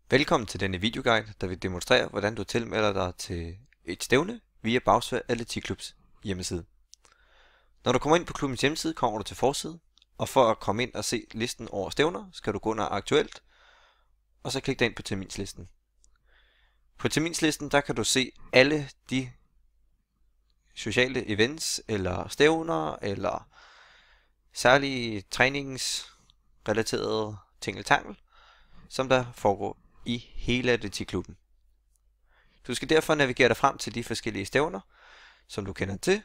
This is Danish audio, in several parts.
Velkommen til denne videoguide, der vil demonstrere, hvordan du tilmelder dig til et stævne via Bagsværd Atletikklubs hjemmeside. Når du kommer ind på klubbens hjemmeside, kommer du til forsiden, og for at komme ind og se listen over stævner, skal du gå under Aktuelt, og så klikke dig ind på terminslisten. På terminslisten, der kan du se alle de sociale events, eller stævner, eller særlige træningsrelaterede tingeltangel, som der foregår i hele atletikklubben. Du skal derfor navigere dig frem til de forskellige stævner, som du kender til.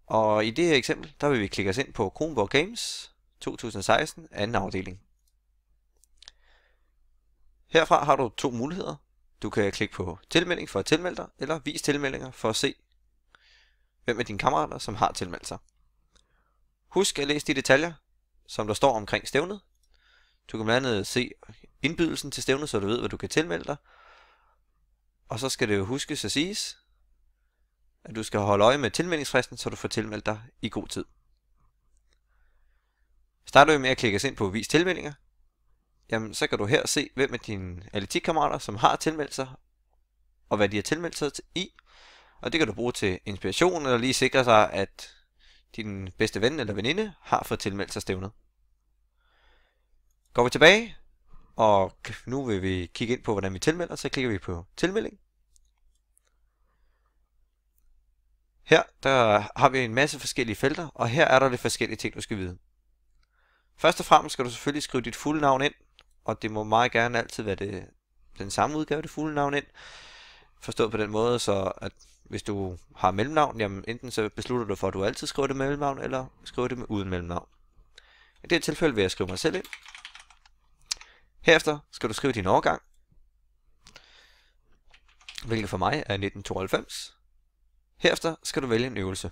Og i det her eksempel, der vil vi klikke os ind på Kronborg Games 2016, anden afdeling. Herfra har du to muligheder. Du kan klikke på tilmelding for at tilmelde dig, eller vis tilmeldinger for at se, hvem af dine kammerater, som har tilmeldt sig. Husk at læse de detaljer, som der står omkring stævnet. Du kan blandt andet se indbydelsen til stævnet, så du ved, hvad du kan tilmelde dig. Og så skal det jo huskes at siges, at du skal holde øje med tilmeldingsfristen, så du får tilmeldt dig i god tid. Starter du med at klikke ind på vis tilmeldinger, jamen så kan du her se, hvem af dine atletikkammerater, som har tilmeldt sig, og hvad de har tilmeldt sig i. Og det kan du bruge til inspiration, eller lige sikre sig, at din bedste ven eller veninde har fået tilmeldt sig stævnet. Går vi tilbage, og nu vil vi kigge ind på, hvordan vi tilmelder, så klikker vi på tilmelding. Her der har vi en masse forskellige felter, og her er der lidt forskellige ting, du skal vide. Først og fremmest skal du selvfølgelig skrive dit fulde navn ind, og det må meget gerne altid være den samme udgave af det fulde navn ind. Forstået på den måde, så at hvis du har mellemnavn, jamen enten så beslutter du for, at du altid skriver det med mellemnavn, eller skriver det med uden mellemnavn. I det her tilfælde vil jeg skrive mig selv ind. Herefter skal du skrive din årgang, hvilket for mig er 1992. Herefter skal du vælge en øvelse. I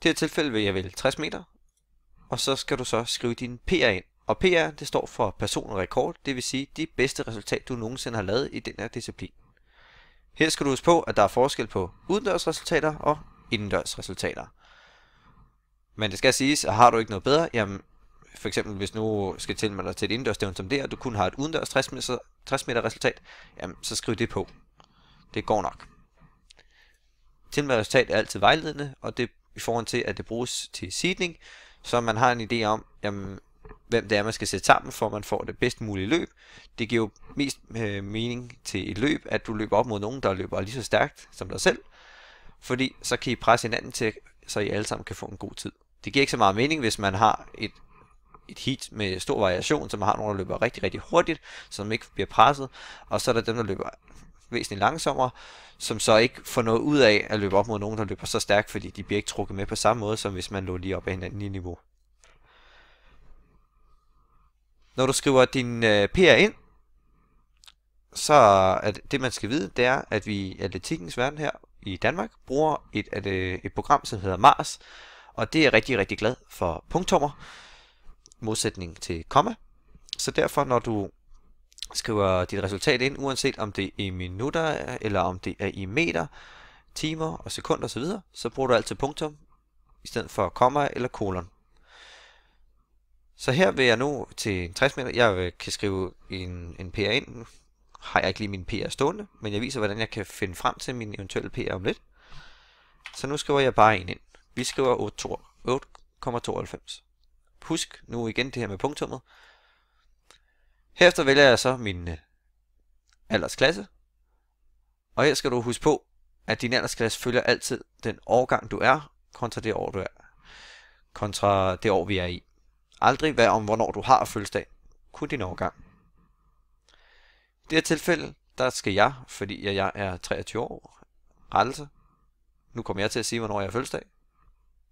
det her tilfælde vil jeg vælge 60 meter, og så skal du så skrive din PR ind. Og PR, det står for personlig rekord, det vil sige de bedste resultat, du nogensinde har lavet i den her disciplin. Her skal du huske på, at der er forskel på udendørs resultater og indendørs resultater. Men det skal siges, at har du ikke noget bedre, jamen for eksempel hvis nu skal tilmelde dig til et indendørsstævne som det, og du kun har et udendørs 60 meter resultat, jamen så skriv det på. Det går nok. Tilmeldt resultat er altid vejledende, og det i forhold til, at det bruges til seedning, så man har en idé om, jamen, hvem det er, man skal sætte sammen, for at man får det bedst mulige løb. Det giver jo mest mening til et løb, at du løber op mod nogen, der løber lige så stærkt som dig selv, fordi så kan I presse hinanden til, så I alle sammen kan få en god tid. Det giver ikke så meget mening, hvis man har et heat med stor variation, så man har nogen, der løber rigtig, rigtig hurtigt, som ikke bliver presset, og så er der dem, der løber væsentligt langsommere, som så ikke får noget ud af at løbe op mod nogen, der løber så stærkt, fordi de bliver ikke trukket med på samme måde, som hvis man lå lige op ad hinanden i niveau. Når du skriver din PR ind, så er det man skal vide, det er, at vi i atletikkens verden her i Danmark bruger et program, som hedder Mars, og det er rigtig, rigtig glad for punktummer, modsætning til komma. Så derfor, når du skriver dit resultat ind, uanset om det er i minutter, eller om det er i meter, timer og sekunder osv., så bruger du altid punktum, i stedet for komma eller kolon. Så her vil jeg nu til 60 meter, jeg kan skrive en PR ind. Nu har jeg ikke lige min PR stående, men jeg viser, hvordan jeg kan finde frem til min eventuelle PR om lidt. Så nu skriver jeg bare en ind. Vi skriver 8,92. Husk nu igen det her med punktummet. Herefter vælger jeg så min aldersklasse. Og her skal du huske på, at din aldersklasse følger altid den årgang du er, kontra det år du er. Kontra det år vi er i. Aldrig hvad om hvornår du har fødselsdag. Kun din årgang. I det her tilfælde, der skal jeg, fordi jeg er 23 år, rettelse. Nu kommer jeg til at sige, hvornår jeg har fødselsdag.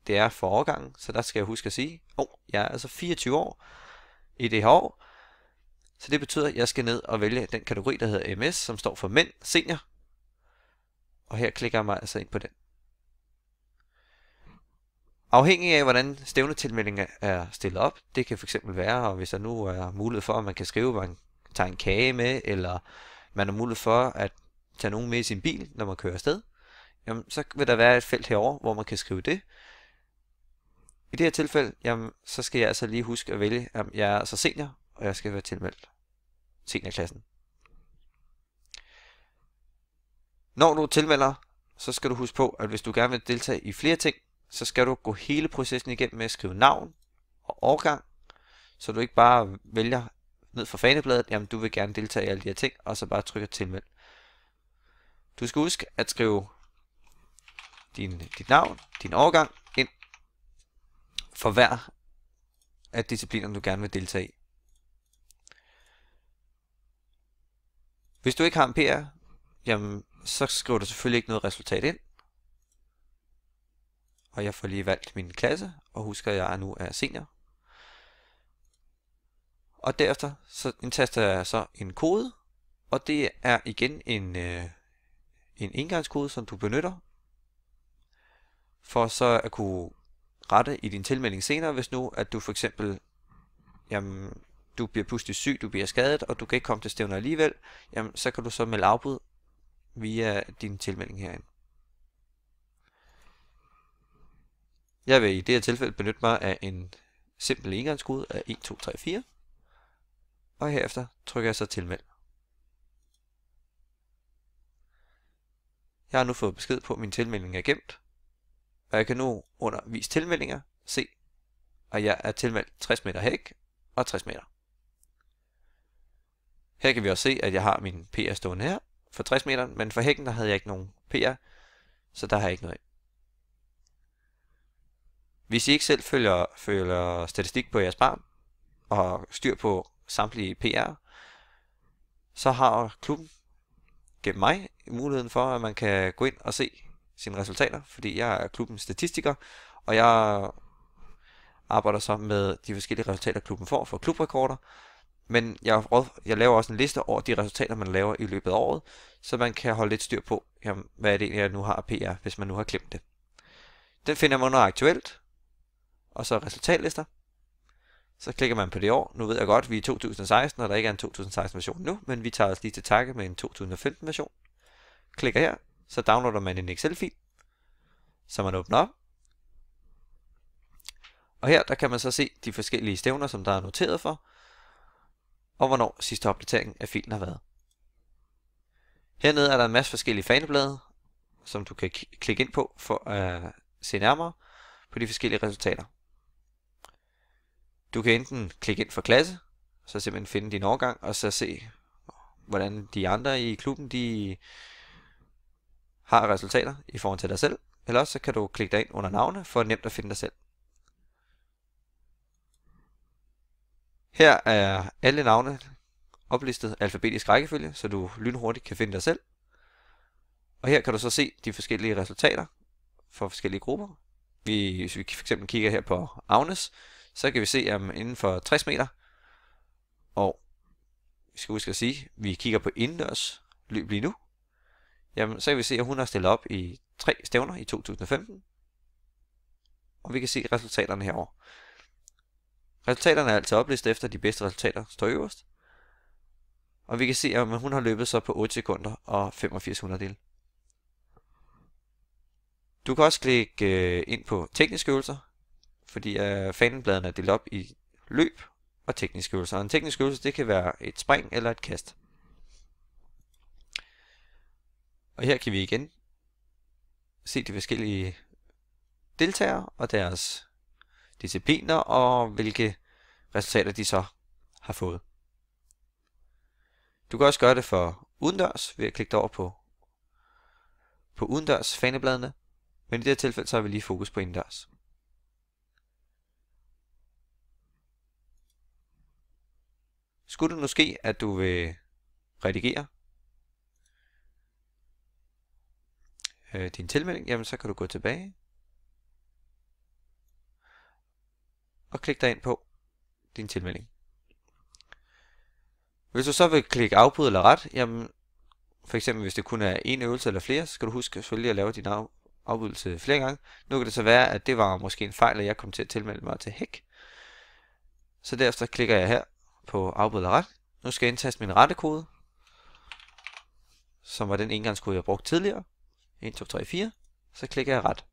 Det er for årgangen, så der skal jeg huske at sige, jeg er altså 24 år i det her år. Så det betyder, at jeg skal ned og vælge den kategori, der hedder MS, som står for mænd senior. Og her klikker jeg mig altså ind på den. Afhængig af, hvordan stævnetilmeldingen er stillet op, det kan fx være, og hvis der nu er mulighed for, at man kan skrive, at man tager en kage med, eller man har mulighed for at tage nogen med i sin bil, når man kører afsted, jamen, så vil der være et felt herover, hvor man kan skrive det. I det her tilfælde, jamen, så skal jeg altså lige huske at vælge, at jeg er altså senior, og jeg skal være tilmeldt. seniorklassen. Når du tilmelder, så skal du huske på, at hvis du gerne vil deltage i flere ting, så skal du gå hele processen igennem med at skrive navn og årgang, så du ikke bare vælger ned fra fanebladet, jamen du vil gerne deltage i alle de her ting, og så bare trykker tilmeld. Du skal huske at skrive dit navn, din årgang ind for hver af disciplinerne, du gerne vil deltage i. Hvis du ikke har en PR, jamen så skriver du selvfølgelig ikke noget resultat ind. Og jeg får lige valgt min klasse, og husker at jeg nu er senior. Og derefter så indtaster jeg så en kode, og det er igen en engangskode, som du benytter, for så at kunne rette i din tilmelding senere, hvis nu at du for eksempel, jamen, du bliver pludselig syg, du bliver skadet, og du kan ikke komme til stævner alligevel, jamen så kan du så melde afbud via din tilmelding herinde. Jeg vil i det her tilfælde benytte mig af en simpel engangskode af 1, 2, 3, 4, og herefter trykker jeg så tilmeld. Jeg har nu fået besked på, at min tilmelding er gemt, og jeg kan nu under vis tilmeldinger se, at jeg er tilmeldt 60 meter hæk og 60 meter. Her kan vi også se, at jeg har min PR stående her for 60 meter, men for hækken der havde jeg ikke nogen PR, så der har jeg ikke noget. Hvis I ikke selv følger statistik på jeres barn og styr på samtlige PR, så har klubben gennem mig muligheden for, at man kan gå ind og se sine resultater, fordi jeg er klubbens statistiker, og jeg arbejder så med de forskellige resultater, klubben får for klubrekorder, men jeg laver også en liste over de resultater, man laver i løbet af året, så man kan holde lidt styr på, jamen, hvad er det egentlig, jeg nu har af PR, hvis man nu har glemt det. Den finder man under aktuelt, og så resultatlister. Så klikker man på det år. Nu ved jeg godt, at vi er i 2016, og der ikke er en 2016 version nu, men vi tager os lige til takke med en 2015 version. Klikker her, så downloader man en Excel-fil, som man åbner op. Og her der kan man så se de forskellige stævner, som der er noteret for, og hvornår sidste opdatering af filen har været. Hernede er der en masse forskellige faneblade, som du kan klikke ind på for at se nærmere på de forskellige resultater. Du kan enten klikke ind for klasse, så simpelthen finde din årgang, og så se, hvordan de andre i klubben de har resultater i forhold til dig selv. Eller også så kan du klikke dig ind under navne, for nemt at finde dig selv. Her er alle navne oplistet alfabetisk rækkefølge, så du lynhurtigt kan finde dig selv. Og her kan du så se de forskellige resultater for forskellige grupper. Hvis vi fx kigger her på Agnes, så kan vi se, at inden for 60 meter, og vi skal huske at sige, at vi kigger på indendørs løb lige nu, jamen så kan vi se, at hun har stillet op i 3 stævner i 2015, og vi kan se resultaterne herovre. Resultaterne er altid oplistet efter de bedste resultater står øverst, og vi kan se, at hun har løbet så på 8 sekunder og 85 hundrededele. Du kan også klikke ind på tekniske øvelser, fordi fanebladene er delt op i løb og tekniske øvelser. Og en teknisk øvelse, det kan være et spring eller et kast. Og her kan vi igen se de forskellige deltagere og deres discipliner, og hvilke resultater de så har fået. Du kan også gøre det for udendørs ved at klikke over på udendørs fanebladene, men i det her tilfælde så har vi lige fokus på indendørs. Skulle det nu ske, at du vil redigere din tilmelding, jamen så kan du gå tilbage og klikke dig ind på din tilmelding. Hvis du så vil klikke afbryd eller ret, jamen for eksempel hvis det kun er en øvelse eller flere, så skal du huske selvfølgelig at lave din afbrydelse flere gange. Nu kan det så være, at det var måske en fejl, at jeg kom til at tilmelde mig til hæk. Så derefter klikker jeg her på afbryd eller ret. Nu skal jeg indtaste min rettekode, som var den engangskode, jeg brugte tidligere. 1, 2, 3, 4. Så klikker jeg ret.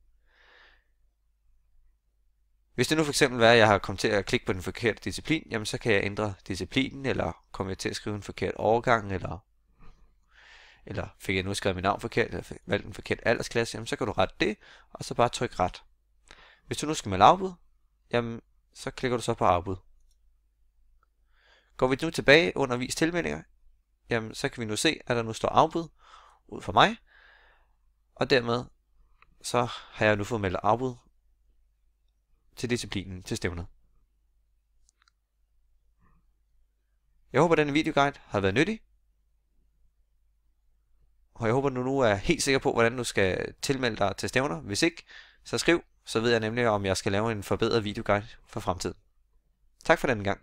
Hvis det nu for eksempel er, at jeg har kommet til at klikke på den forkerte disciplin, jamen så kan jeg ændre disciplinen, eller komme jeg til at skrive en forkert overgang, eller fik jeg nu skrevet mit navn forkert, eller valgt en forkert aldersklasse, jamen så kan du rette det, og så bare trykke ret. Hvis du nu skal melde afbud, jamen så klikker du så på afbud. Går vi nu tilbage under vis tilmeldinger, jamen så kan vi nu se, at der nu står afbud ud for mig, og dermed så har jeg nu fået meldt afbud til disciplinen til stævnet. Jeg håber, at denne videoguide har været nyttig, og jeg håber, at du nu er helt sikker på, hvordan du skal tilmelde dig til stævner. Hvis ikke, så skriv, så ved jeg nemlig, om jeg skal lave en forbedret videoguide for fremtiden. Tak for denne gang.